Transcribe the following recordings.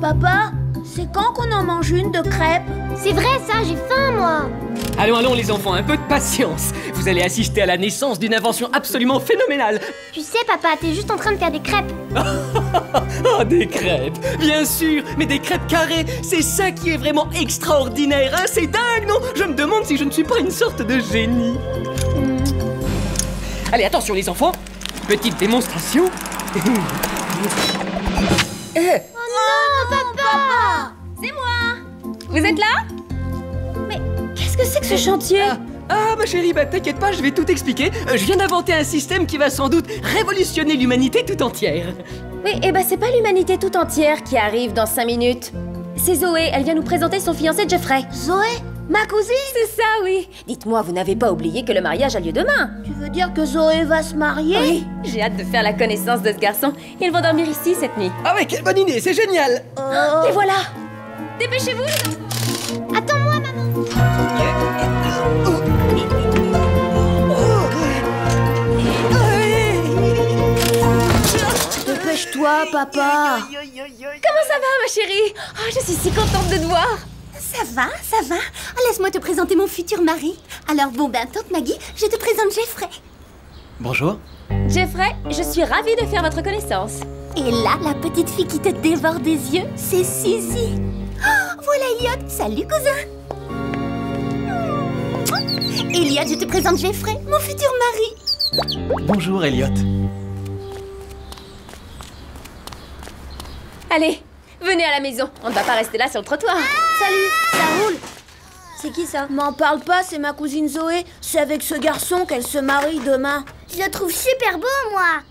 Papa, c'est quand qu'on en mange une de crêpes? C'est vrai ça, j'ai faim moi. Allons, allons les enfants, un peu de patience. Vous allez assister à la naissance d'une invention absolument phénoménale. Tu sais papa, t'es juste en train de faire des crêpes. Oh, des crêpes, bien sûr, mais des crêpes carrées, c'est ça qui est vraiment extraordinaire, hein, c'est dingue, non? Je me demande si je ne suis pas une sorte de génie. Allez, attention les enfants, petite démonstration. Oh non, papa! C'est moi! Vous êtes là? Mais qu'est-ce que c'est que ce chantier? Ah, ma chérie, bah t'inquiète pas, je vais tout expliquer. Je viens d'inventer un système qui va sans doute révolutionner l'humanité tout entière. Oui, et bah c'est pas l'humanité tout entière qui arrive dans 5 minutes. C'est Zoé, elle vient nous présenter son fiancé Jeffrey. Zoé? Ma cousine? C'est ça, oui. Dites-moi, vous n'avez pas oublié que le mariage a lieu demain? Tu veux dire que Zoé va se marier? Oui, j'ai hâte de faire la connaissance de ce garçon. Ils vont dormir ici cette nuit. Ah ouais, quelle bonne idée, c'est génial. Les voilà. Dépêchez-vous les enfants. Attends-moi maman. Dépêche-toi, papa. Comment ça va, ma chérie? Oh, je suis si contente de te voir. Ça va, ça va. Laisse-moi te présenter mon futur mari. Alors bon, tante Maggie, je te présente Jeffrey. Bonjour. Jeffrey, je suis ravie de faire votre connaissance. Et là, la petite fille qui te dévore des yeux, c'est Suzy. Oh, voilà Elliot. Salut, cousin. Elliot, je te présente Jeffrey, mon futur mari. Bonjour, Elliot. Allez, venez à la maison. On ne va pas rester là sur le trottoir. Salut, ça roule? C'est qui ça? M'en parle pas, c'est ma cousine Zoé. C'est avec ce garçon qu'elle se marie demain. Je le trouve super beau moi.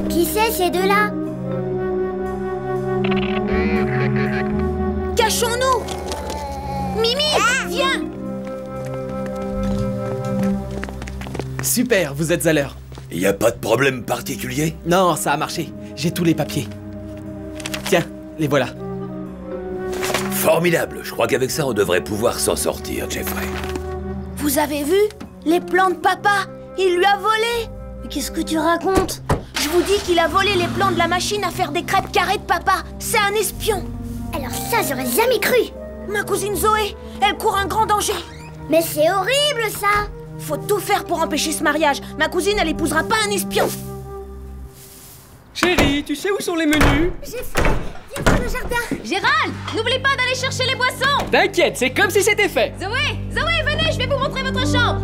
Qui c'est ces deux-là? Cachons-nous! Mimi, viens! Super, vous êtes à l'heure. Y a pas de problème particulier? Non, ça a marché. J'ai tous les papiers. Tiens, les voilà. Formidable, je crois qu'avec ça on devrait pouvoir s'en sortir, Jeffrey. Vous avez vu? Les plans de papa! Il lui a volé! Mais qu'est-ce que tu racontes? Je vous dis qu'il a volé les plans de la machine à faire des crêpes carrées de papa! C'est un espion! Alors ça, j'aurais jamais cru. Ma cousine Zoé, elle court un grand danger! Mais c'est horrible ça. Faut tout faire pour empêcher ce mariage! Ma cousine, elle épousera pas un espion! Chérie, tu sais où sont les menus? Jeffrey, viens voir le jardin. Gérald, n'oubliez pas d'aller chercher les boissons. T'inquiète, c'est comme si c'était fait. Zoé, venez, je vais vous montrer votre chambre.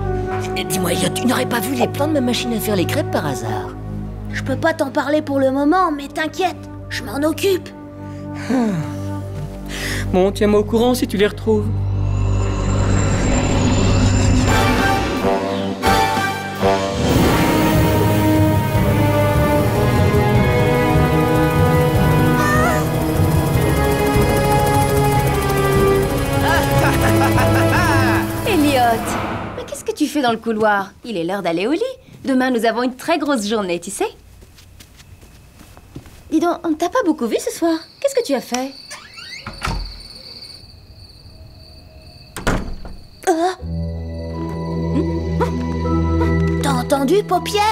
Dis-moi, Elliot, tu n'aurais pas vu les plans de ma machine à faire les crêpes par hasard? Je peux pas t'en parler pour le moment, mais t'inquiète, je m'en occupe! Bon, tiens-moi au courant si tu les retrouves. Elliot, mais qu'est-ce que tu fais dans le couloir? Il est l'heure d'aller au lit. Demain, nous avons une très grosse journée, tu sais. Dis donc, on t'a pas beaucoup vu ce soir. Qu'est-ce que tu as fait? T'as entendu, Paupiette?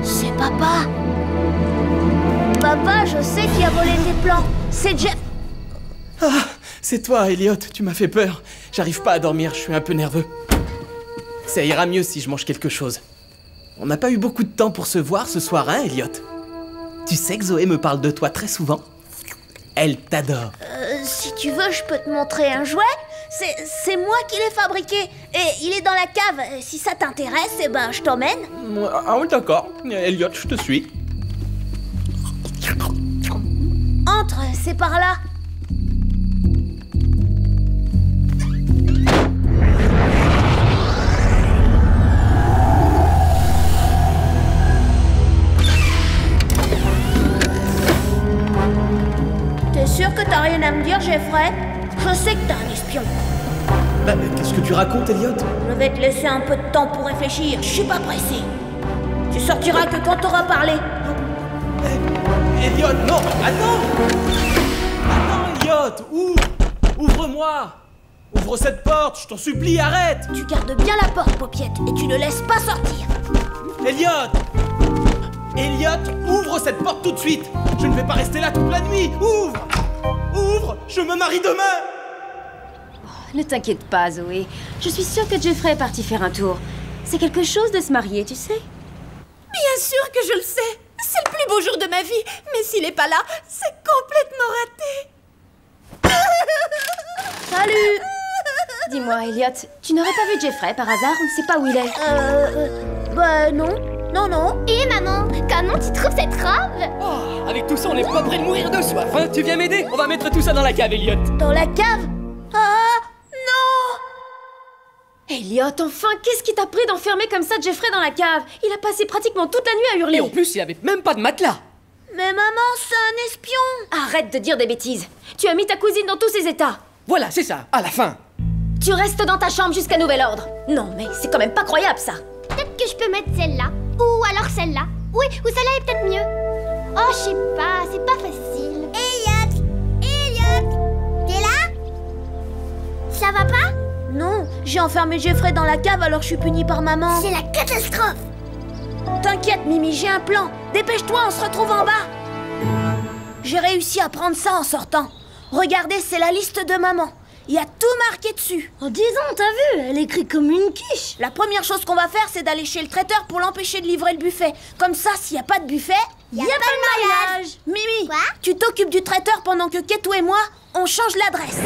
C'est papa. Papa, je sais qui a volé tes plans. C'est Jeff. Ah, c'est toi, Elliot, tu m'as fait peur. J'arrive pas à dormir, je suis un peu nerveux. Ça ira mieux si je mange quelque chose. On n'a pas eu beaucoup de temps pour se voir ce soir, hein, Elliot? Tu sais que Zoé me parle de toi très souvent. Elle t'adore. Si tu veux, je peux te montrer un jouet. C'est moi qui l'ai fabriqué. Et il est dans la cave. Si ça t'intéresse, eh ben, je t'emmène. Ah oui, d'accord. Elliot, je te suis. Entre, c'est par là. T'es sûr que t'as rien à me dire, Jeffrey? Je sais que t'es un espion. Bah, qu'est-ce que tu racontes, Elliot? Je vais te laisser un peu de temps pour réfléchir, je suis pas pressé. Tu sortiras que quand t'auras parlé. Elliot, non, attends! Attends, Elliot, ouvre-moi! Ouvre cette porte, je t'en supplie, arrête! Tu gardes bien la porte, Paupiette, et tu ne laisses pas sortir. Elliot! Elliot, ouvre cette porte tout de suite! Je ne vais pas rester là toute la nuit! Ouvre! Ouvre! Je me marie demain! Ne t'inquiète pas, Zoé. Je suis sûre que Jeffrey est parti faire un tour. C'est quelque chose de se marier, tu sais. Bien sûr que je le sais. C'est le plus beau jour de ma vie. Mais s'il est pas là, c'est complètement raté. Salut! Dis-moi, Elliot, tu n'aurais pas vu Jeffrey par hasard? On ne sait pas où il est. Bah non. Non. Et maman, comment tu trouves cette robe? Oh, avec tout ça, on n'est pas près de mourir de soif, hein? Tu viens m'aider? On va mettre tout ça dans la cave, Elliot. Dans la cave? Ah, non! Elliot, enfin, qu'est-ce qui t'a pris d'enfermer comme ça Jeffrey dans la cave? Il a passé pratiquement toute la nuit à hurler. Et en plus, il avait même pas de matelas. Mais maman, c'est un espion! Arrête de dire des bêtises. Tu as mis ta cousine dans tous ses états. Voilà, c'est ça, à la fin. Tu restes dans ta chambre jusqu'à nouvel ordre. Non, mais c'est quand même pas croyable, ça. Peut-être que je peux mettre celle-là. Ou alors celle-là. Oui, ou celle-là est peut-être mieux. Oh, je sais pas, c'est pas facile. Elliot, t'es là? Ça va pas? Non, j'ai enfermé Jeffrey dans la cave alors je suis punie par maman. C'est la catastrophe. T'inquiète, Mimi, j'ai un plan. Dépêche-toi, on se retrouve en bas. J'ai réussi à prendre ça en sortant. Regardez, c'est la liste de maman. Il y a tout marqué dessus. Oh, dis donc, t'as vu? Elle écrit comme une quiche. La première chose qu'on va faire, c'est d'aller chez le traiteur pour l'empêcher de livrer le buffet. Comme ça, s'il n'y a pas de buffet, il n'y a pas de mariage. Mimi, Quoi? tu t'occupes du traiteur pendant que Ketou et moi, on change l'adresse.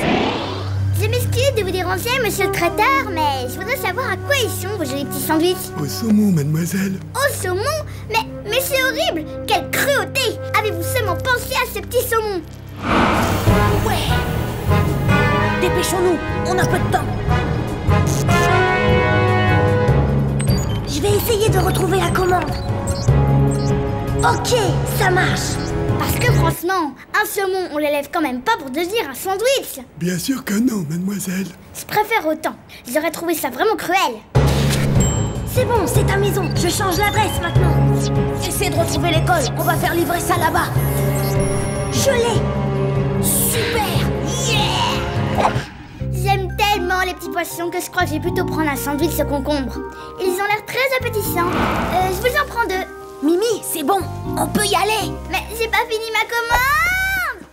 Je m'excuse de vous déranger, monsieur le traiteur, mais je voudrais savoir à quoi ils sont, vos jolis petits sandwichs. Au saumon, mademoiselle. Au saumon? Mais c'est horrible! Quelle cruauté! Avez-vous seulement pensé à ce petit saumon? Ouais. Dépêchons-nous, on a peu de temps. Je vais essayer de retrouver la commande. Ok, ça marche. Parce que franchement, un saumon, on l'élève quand même pas pour devenir un sandwich. Bien sûr que non, mademoiselle. Je préfère autant. J'aurais trouvé ça vraiment cruel. C'est bon, c'est ta maison. Je change l'adresse maintenant. Essaie de retrouver l'école, on va faire livrer ça là-bas. Je l'ai. Super! Yeah! J'aime tellement les petits poissons que je crois que je vais plutôt prendre un sandwich au concombre. Ils ont l'air très appétissants. Je vous en prends 2. Mimi, c'est bon, on peut y aller. Mais j'ai pas fini ma commande.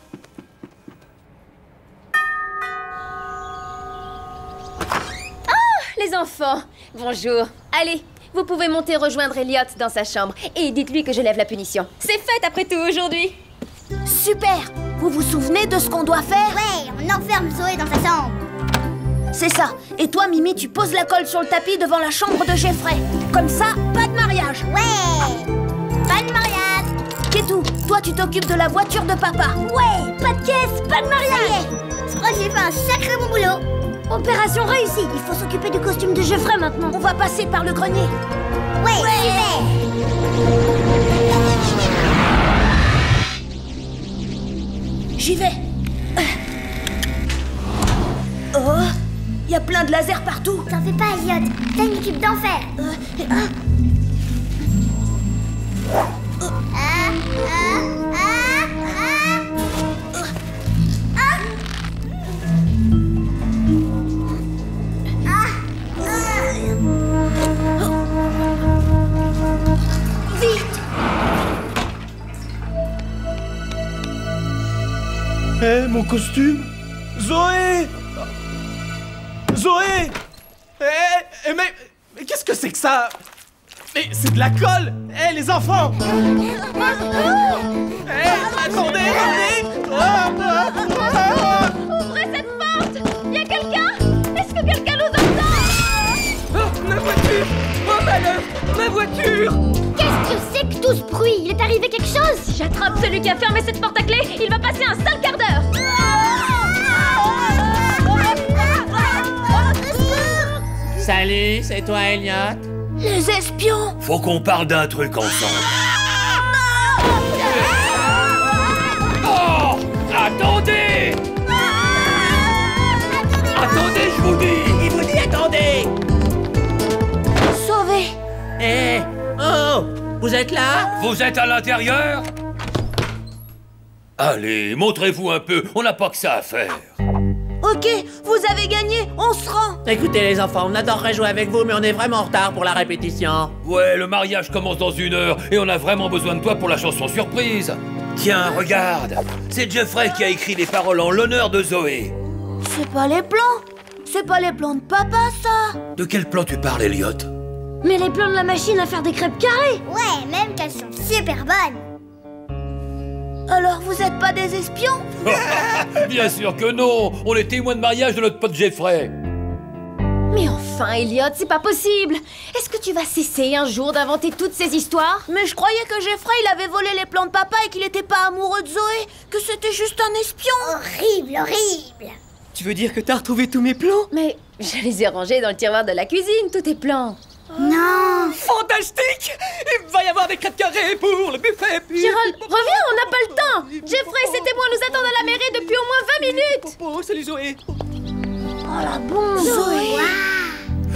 Les enfants, bonjour. Allez, vous pouvez monter rejoindre Elliot dans sa chambre. Et dites-lui que je lève la punition. C'est fait après tout aujourd'hui. Super! Vous vous souvenez de ce qu'on doit faire? Ouais, on enferme Zoé dans sa chambre. C'est ça. Et toi, Mimi, tu poses la colle sur le tapis devant la chambre de Jeffrey. Comme ça, pas de mariage. Ouais. Pas de mariage. Ketou, toi, tu t'occupes de la voiture de papa. Ouais, pas de caisse, pas de mariage. Je crois que j'ai fait un sacré bon boulot. Opération réussie. Il faut s'occuper du costume de Jeffrey maintenant. On va passer par le grenier. Ouais, super. J'y vais. Oh, il y a plein de lasers partout. T'en fais pas, Elliot. T'as une équipe d'enfer. Hé, mon costume? Zoé! Zoé! Mais qu'est-ce que c'est que ça? Mais c'est de la colle! Hé, les enfants! Hé, attendez, Ouvrez cette porte! Y a quelqu'un? Est-ce que quelqu'un nous entend? Oh, ma voiture! Oh, malheur! Ma voiture! Qu'est-ce que c'est que tout ce bruit? Il est arrivé quelque chose? Si j'attrape celui qui a fermé cette porte à clé, il va passer un sale quart d'heure! Salut, c'est toi, Elliot? Les espions! Faut qu'on parle d'un truc ensemble. Oh! Attendez! Attendez, je vous dis! Eh, oh, vous êtes là? Vous êtes à l'intérieur? Allez, montrez-vous un peu, on n'a pas que ça à faire. Ok, vous avez gagné, on se rend. Écoutez les enfants, on adorerait jouer avec vous, mais on est vraiment en retard pour la répétition. Ouais, le mariage commence dans 1 heure et on a vraiment besoin de toi pour la chanson surprise. Tiens, regarde, c'est Jeffrey qui a écrit les paroles en l'honneur de Zoé. C'est pas les plans. C'est pas les plans de papa, ça. De quel plan tu parles, Elliot? Mais les plans de la machine à faire des crêpes carrées. Ouais, même qu'elles sont super bonnes. Alors vous êtes pas des espions? Bien sûr que non, on est témoins de mariage de notre pote Jeffrey. Mais enfin, Elliot, c'est pas possible. Est-ce que tu vas cesser un jour d'inventer toutes ces histoires? Mais je croyais que Jeffrey, il avait volé les plans de papa et qu'il était pas amoureux de Zoé, que c'était juste un espion. Horrible, horrible. Tu veux dire que t'as retrouvé tous mes plans? Mais je les ai rangés dans le tiroir de la cuisine, tous tes plans. Non. Fantastique! Il va y avoir des crêpes carrées pour le buffet, puis... Gérald, reviens, on n'a pas le temps. Jeffrey, ses témoins nous attendent à la mairie depuis au moins 20 minutes. Oh, salut Zoé. Oh la bombe, Zoé.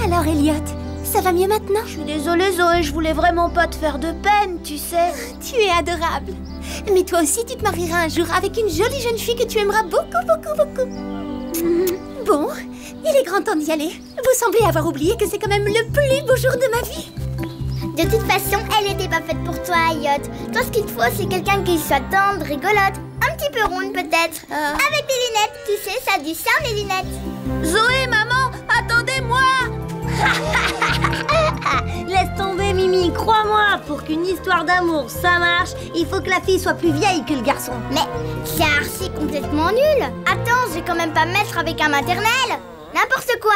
Alors, Elliot, ça va mieux maintenant? Je suis désolée, Zoé, je voulais vraiment pas te faire de peine, tu sais. Tu es adorable. Mais toi aussi, tu te marieras un jour avec une jolie jeune fille que tu aimeras beaucoup, beaucoup, beaucoup. Bon, il est grand temps d'y aller. Vous semblez avoir oublié que c'est quand même le plus beau jour de ma vie. De toute façon, elle n'était pas faite pour toi, Elliot. Toi, ce qu'il te faut, c'est quelqu'un qui soit tendre, rigolote, un petit peu ronde peut-être. Avec des lunettes, tu sais, ça a du charme les lunettes. Zoé, maman, attendez-moi. Laisse tomber, Mimi, crois-moi, pour qu'une histoire d'amour, ça marche, il faut que la fille soit plus vieille que le garçon. Mais c'est archi complètement nul. Attends, je vais quand même pas me mettre avec un maternel. N'importe quoi.